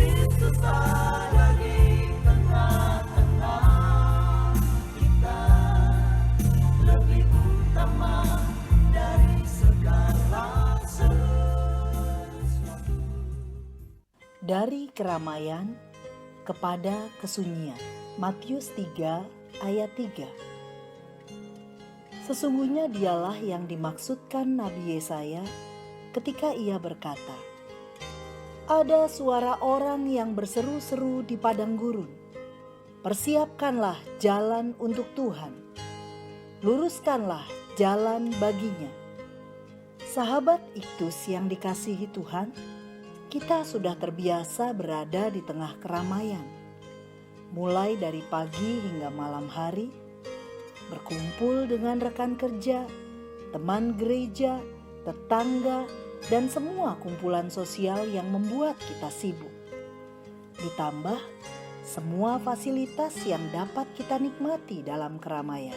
Yesus ada di tengah-tengah kita, lebih utama dari segala sesuatu. Dari keramaian kepada kesunyian. Matius 3 ayat 3. Sesungguhnya dialah yang dimaksudkan Nabi Yesaya ketika ia berkata, "Ada suara orang yang berseru-seru di padang gurun, persiapkanlah jalan untuk Tuhan, luruskanlah jalan baginya." Sahabat Iktus yang dikasihi Tuhan, kita sudah terbiasa berada di tengah keramaian, mulai dari pagi hingga malam hari, berkumpul dengan rekan kerja, teman gereja, tetangga, dan semua kumpulan sosial yang membuat kita sibuk. Ditambah semua fasilitas yang dapat kita nikmati dalam keramaian.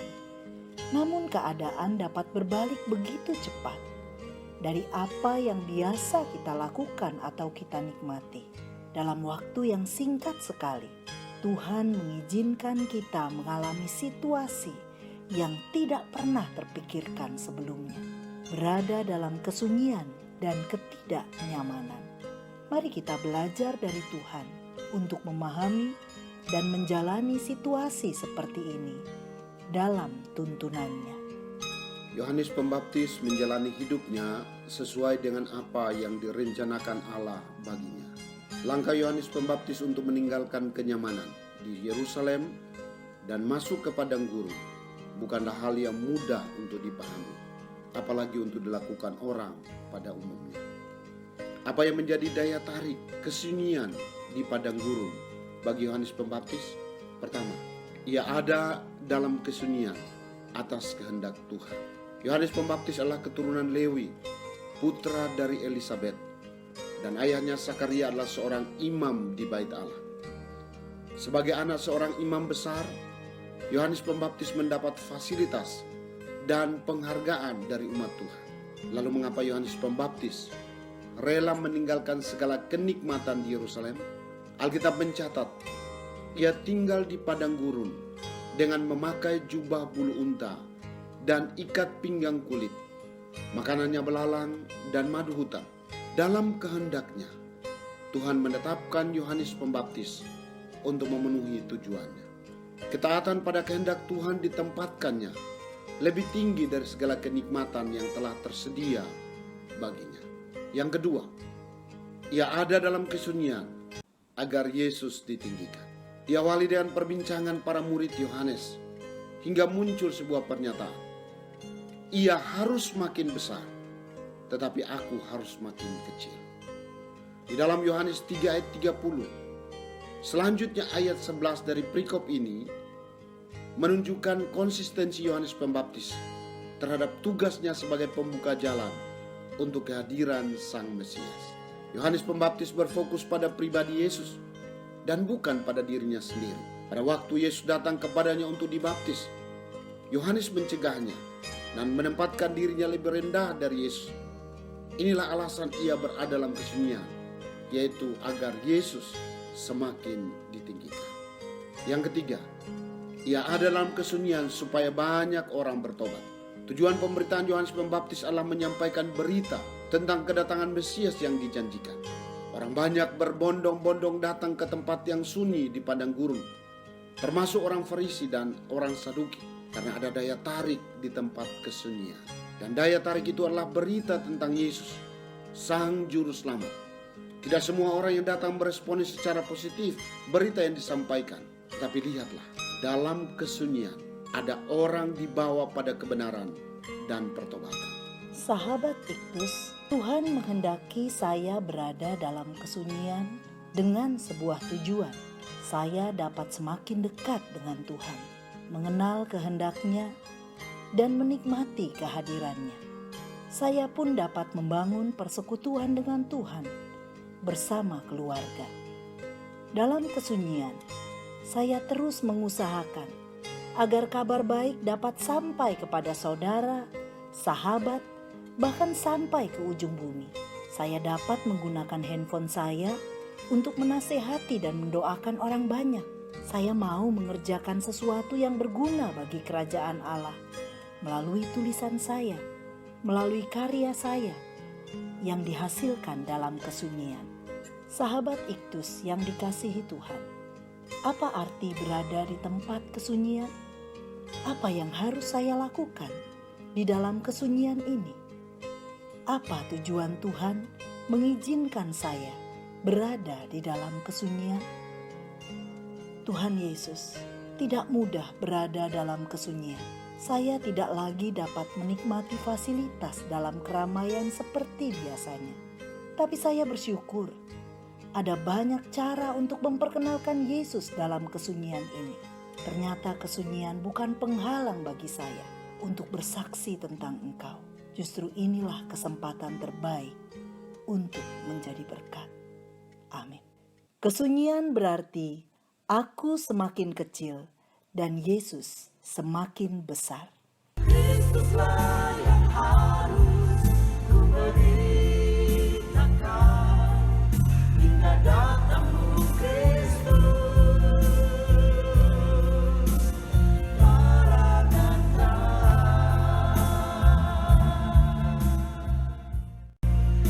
Namun keadaan dapat berbalik begitu cepat dari apa yang biasa kita lakukan atau kita nikmati. Dalam waktu yang singkat sekali, Tuhan mengizinkan kita mengalami situasi yang tidak pernah terpikirkan sebelumnya, berada dalam kesunyian dan ketidaknyamanan. Mari kita belajar dari Tuhan untuk memahami dan menjalani situasi seperti ini dalam tuntunannya. Yohanes Pembaptis menjalani hidupnya sesuai dengan apa yang direncanakan Allah baginya. Langkah Yohanes Pembaptis untuk meninggalkan kenyamanan di Yerusalem dan masuk ke padang gurun bukanlah hal yang mudah untuk dipahami, apalagi untuk dilakukan orang pada umumnya. Apa yang menjadi daya tarik kesunyian di padang gurun bagi Yohanes Pembaptis? Pertama, ia ada dalam kesunyian atas kehendak Tuhan. Yohanes Pembaptis adalah keturunan Lewi, putra dari Elisabet, dan ayahnya Sakaria adalah seorang imam di Bait Allah. Sebagai anak seorang imam besar, Yohanes Pembaptis mendapat fasilitas dan penghargaan dari umat Tuhan. Lalu mengapa Yohanes Pembaptis rela meninggalkan segala kenikmatan di Yerusalem? Alkitab mencatat, ia tinggal di padang gurun dengan memakai jubah bulu unta dan ikat pinggang kulit, makanannya belalang dan madu hutan. Dalam kehendaknya, Tuhan menetapkan Yohanes Pembaptis untuk memenuhi tujuannya. Ketaatan pada kehendak Tuhan ditempatkannya lebih tinggi dari segala kenikmatan yang telah tersedia baginya. Yang kedua, ia ada dalam kesunyian agar Yesus ditinggikan. Diawali dengan perbincangan para murid Yohanes hingga muncul sebuah pernyataan. Ia harus makin besar, tetapi aku harus makin kecil. Di dalam Yohanes 3 ayat 30, selanjutnya ayat 11 dari perikop ini menunjukkan konsistensi Yohanes Pembaptis terhadap tugasnya sebagai pembuka jalan untuk kehadiran Sang Mesias. Yohanes Pembaptis berfokus pada pribadi Yesus dan bukan pada dirinya sendiri. Pada waktu Yesus datang kepadanya untuk dibaptis, Yohanes mencegahnya dan menempatkan dirinya lebih rendah dari Yesus. Inilah alasan ia berada dalam kesunyian, yaitu agar Yesus semakin ditinggikan. Yang ketiga, ia ada dalam kesunyian supaya banyak orang bertobat. Tujuan pemberitaan Yohanes Pembaptis adalah menyampaikan berita tentang kedatangan Mesias yang dijanjikan. Orang banyak berbondong-bondong datang ke tempat yang sunyi di padang gurun, termasuk orang Farisi dan orang Saduki, karena ada daya tarik di tempat kesunyian. Dan daya tarik itu adalah berita tentang Yesus, Sang Juru Selamat. Tidak semua orang yang datang meresponi secara positif berita yang disampaikan. Tapi lihatlah, dalam kesunyian ada orang dibawa pada kebenaran dan pertobatan. Sahabat Iktus, Tuhan menghendaki saya berada dalam kesunyian dengan sebuah tujuan. Saya dapat semakin dekat dengan Tuhan, mengenal kehendaknya, dan menikmati kehadirannya. Saya pun dapat membangun persekutuan dengan Tuhan bersama keluarga. Dalam kesunyian, saya terus mengusahakan agar kabar baik dapat sampai kepada saudara, sahabat, bahkan sampai ke ujung bumi. Saya dapat menggunakan handphone saya untuk menasehati dan mendoakan orang banyak. Saya mau mengerjakan sesuatu yang berguna bagi kerajaan Allah melalui tulisan saya, melalui karya saya yang dihasilkan dalam kesunyian. Sahabat Iktus yang dikasihi Tuhan, apa arti berada di tempat kesunyian? Apa yang harus saya lakukan di dalam kesunyian ini? Apa tujuan Tuhan mengizinkan saya berada di dalam kesunyian? Tuhan Yesus tidak mudah berada dalam kesunyian. Saya tidak lagi dapat menikmati fasilitas dalam keramaian seperti biasanya. Tapi saya bersyukur ada banyak cara untuk memperkenalkan Yesus dalam kesunyian ini. Ternyata kesunyian bukan penghalang bagi saya untuk bersaksi tentang Engkau. Justru inilah kesempatan terbaik untuk menjadi berkat. Amin. Kesunyian berarti aku semakin kecil dan Yesus semakin besar. Kristuslah